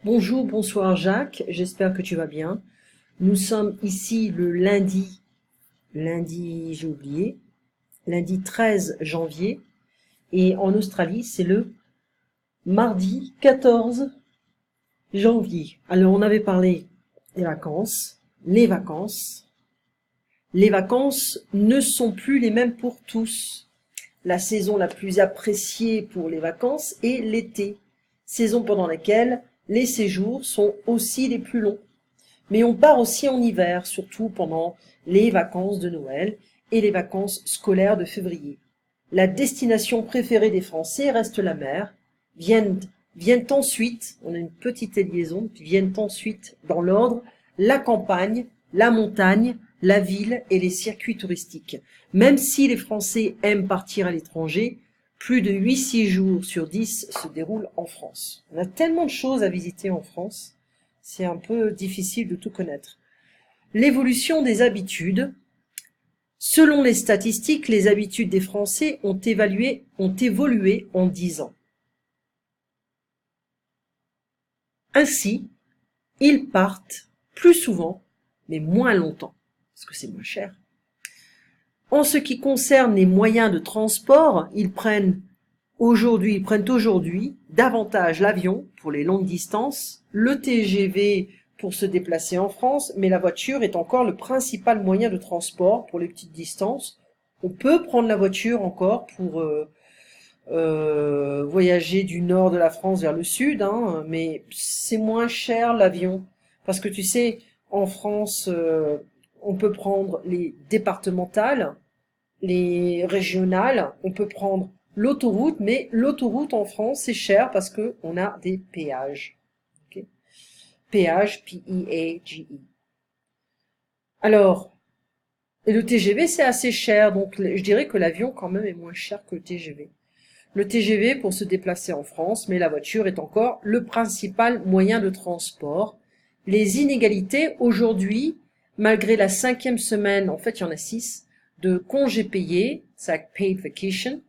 Bonjour, bonsoir Jacques, j'espère que tu vas bien. Nous sommes ici le j'ai oublié, lundi 13 janvier, et en Australie c'est le mardi 14 janvier. Alors on avait parlé des vacances, les vacances. Les vacances ne sont plus les mêmes pour tous. La saison la plus appréciée pour les vacances est l'été, saison pendant laquelle les séjours sont aussi les plus longs. Mais on part aussi en hiver, surtout pendant les vacances de Noël et les vacances scolaires de février. La destination préférée des Français reste la mer. Viennent ensuite, on a une petite liaison, puis viennent ensuite, dans l'ordre, la campagne, la montagne, la ville et les circuits touristiques. Même si les Français aiment partir à l'étranger, plus de 8 séjours sur 10 se déroulent en France. On a tellement de choses à visiter en France, c'est un peu difficile de tout connaître. L'évolution des habitudes. Selon les statistiques, les habitudes des Français ont évolué en 10 ans. Ainsi, ils partent plus souvent, mais moins longtemps, parce que c'est moins cher. En ce qui concerne les moyens de transport, ils prennent aujourd'hui davantage l'avion pour les longues distances, le TGV pour se déplacer en France, mais la voiture est encore le principal moyen de transport pour les petites distances. On peut prendre la voiture encore pour voyager du nord de la France vers le sud, hein, mais c'est moins cher l'avion. Parce que tu sais, en France, on peut prendre les départementales, les régionales, on peut prendre l'autoroute, mais l'autoroute en France, c'est cher parce que on a des péages. Okay. Péage, P-E-A-G-E. Alors, et le TGV, c'est assez cher, donc je dirais que l'avion, quand même, est moins cher que le TGV. Le TGV pour se déplacer en France, mais la voiture est encore le principal moyen de transport. Les inégalités, aujourd'hui, malgré la 5e semaine, en fait il y en a 6, de congés payés, c'est paid vacation,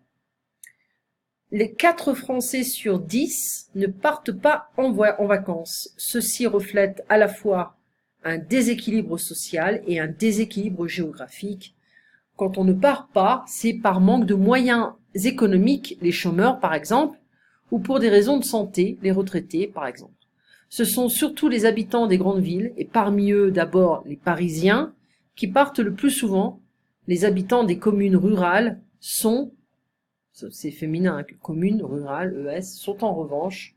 les 4 Français sur 10 ne partent pas en vacances. Ceci reflète à la fois un déséquilibre social et un déséquilibre géographique. Quand on ne part pas, c'est par manque de moyens économiques, les chômeurs par exemple, ou pour des raisons de santé, les retraités par exemple. Ce sont surtout les habitants des grandes villes, et parmi eux d'abord les Parisiens, qui partent le plus souvent. Les habitants des communes rurales sont, c'est féminin, hein, communes rurales, ES, sont en revanche,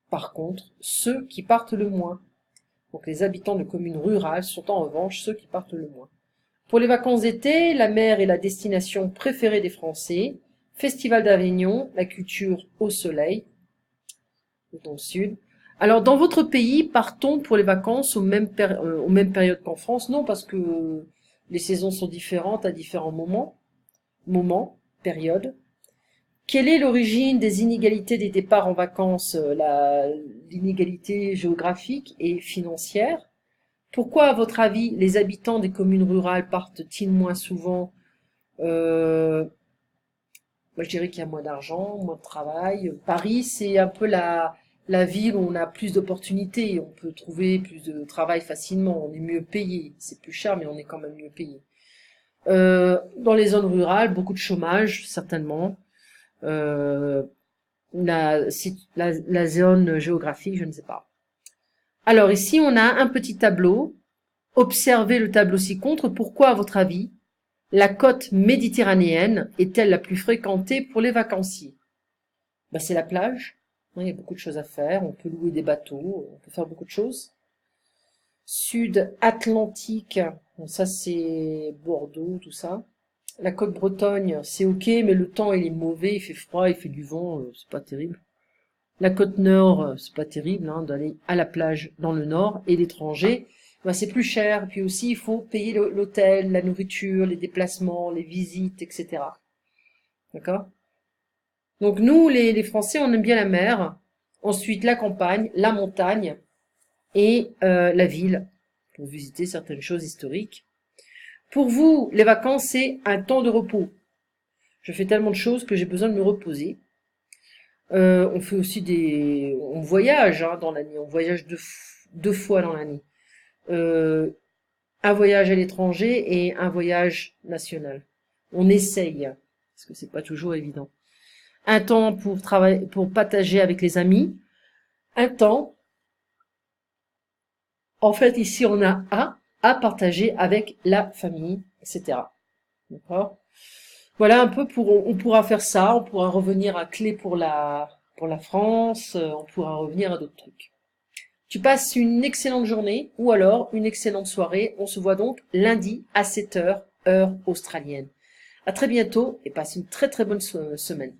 par contre, ceux qui partent le moins. Donc les habitants de communes rurales sont en revanche ceux qui partent le moins. Pour les vacances d'été, la mer est la destination préférée des Français. Festival d'Avignon, la culture au soleil, dans le sud. Alors, dans votre pays, partons pour les vacances aux mêmes périodes qu'en France? Non, parce que les saisons sont différentes à différents périodes. Quelle est l'origine des inégalités des départs en vacances, l'inégalité géographique et financière? Pourquoi, à votre avis, les habitants des communes rurales partent-ils moins souvent? Moi, je dirais qu'il y a moins d'argent, moins de travail. Paris, c'est un peu la ville où on a plus d'opportunités. On peut trouver plus de travail facilement. On est mieux payé. C'est plus cher, mais on est quand même mieux payé. Dans les zones rurales, beaucoup de chômage, certainement. Euh, la zone géographique, je ne sais pas. Alors ici, on a un petit tableau. Observez le tableau ci-contre. Pourquoi, à votre avis, la côte méditerranéenne est-elle la plus fréquentée pour les vacanciers? C'est la plage. Il y a beaucoup de choses à faire. On peut louer des bateaux. On peut faire beaucoup de choses. Sud Atlantique. Bon, ça, c'est Bordeaux, tout ça. La côte Bretagne, c'est ok, mais le temps, il est mauvais. Il fait froid, il fait du vent. C'est pas terrible. La côte nord, c'est pas terrible, hein, d'aller à la plage dans le nord. Et l'étranger, c'est plus cher. Puis aussi, il faut payer l'hôtel, la nourriture, les déplacements, les visites, etc. D'accord? Donc nous, les Français, on aime bien la mer. Ensuite, la campagne, la montagne et la ville pour visiter certaines choses historiques. Pour vous, les vacances, c'est un temps de repos. Je fais tellement de choses que j'ai besoin de me reposer. On fait aussi on voyage hein, dans l'année. On voyage deux fois dans l'année. Euh, un voyage à l'étranger et un voyage national. On essaye, parce que c'est pas toujours évident. Un temps pour travailler, pour partager avec les amis. Un temps, en fait, ici, on a à partager avec la famille, etc. D'accord? Voilà un peu on pourra faire ça, on pourra revenir à clé pour la France, on pourra revenir à d'autres trucs. Tu passes une excellente journée ou alors une excellente soirée. On se voit donc lundi à 7 heures, heure australienne. À très bientôt et passe une très très bonne semaine.